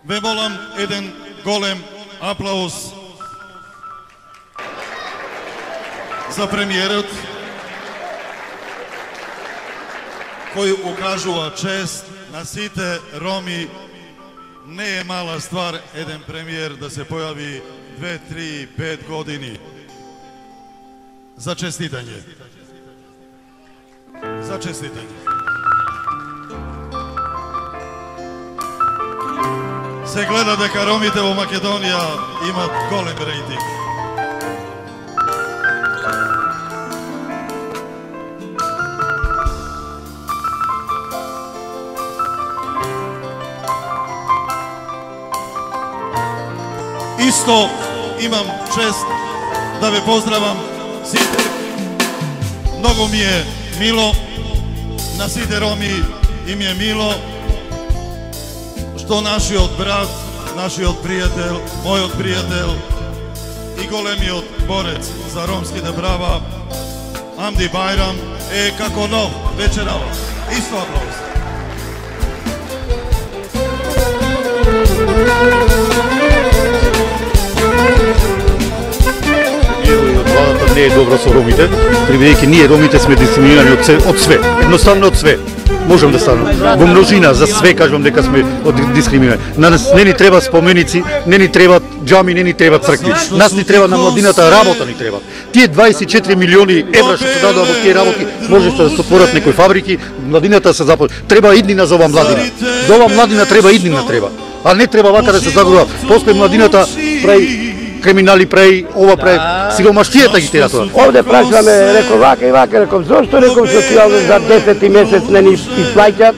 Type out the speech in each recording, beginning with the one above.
Ве молам еден голем аплауз за премиерот, кој укажува чест на сите роми. Не е мала ствар еден премиер да се појави 2, 3, 5 години. За честитање. За честитање. Се гледа дека ромите во Македонија имат голем рейтинг. Исто имам чест да ве поздравам сите. Многу ми е мило, на сите роми им е мило што нашиот брат, нашиот пријател, мојот пријател и големиот борец за ромските права, Амди Бајрам, е како нов вечерава. Исто аплауз. Владата не е добро со ромите, бидејќи ние ромите сме дискриминирани од све, едноставно од све. Можам да станам. Во множина за све кажувам дека сме дискриминирани. На нас не ни треба споменици, не ни требаат џами, не ни требаат цркви. Нас ни треба на младината работа ни треба. Тие 24 милиони евра што се дадоа во тие работи, можеш да се отворат некои фабрики, младината се започне. Треба иднина за оваа младина. За оваа младина треба иднина треба. А не треба вака да се загубува. После младината прави криминали прави, ова прави, сиромаштијата ги тера тоа. Овде прашуваме, реков вака и вака, реков зошто реков социјално за 10 месец не ни исплаќат?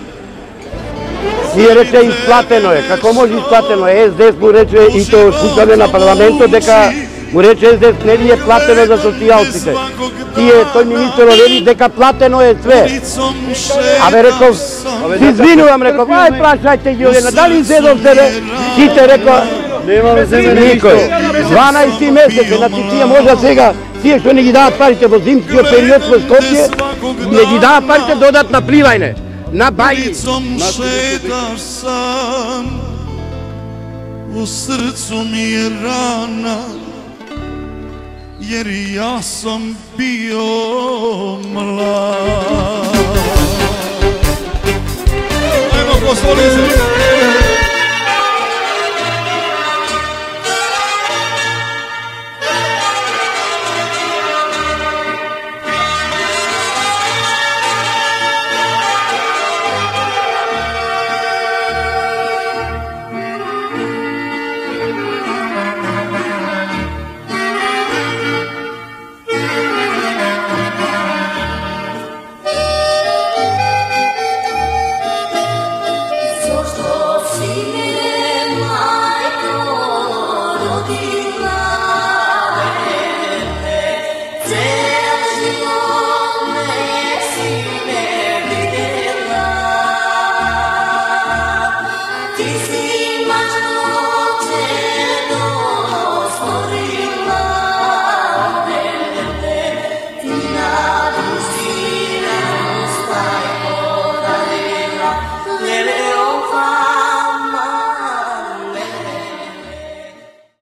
Ние рече исплатено е, како може исплатено е? СДС му рече и то слушаме на парламентот дека му рече СДС не ни е платено за социјалците. Тој министер вели дека платено е све. Абе реков, си извинувам, реков, ај прашајте ги овде, дали зедов себе? Сите реков, немаме земе никој. 12 месеци, значи тие можда сега, тие што не ги дават парите во зимскиот период во Скопје, не ги дават парите додат на пливајне, на баји. Шеташ сам, у срцу ми е рана, jer ja sam bio mlad. Ajmo, gospodin se.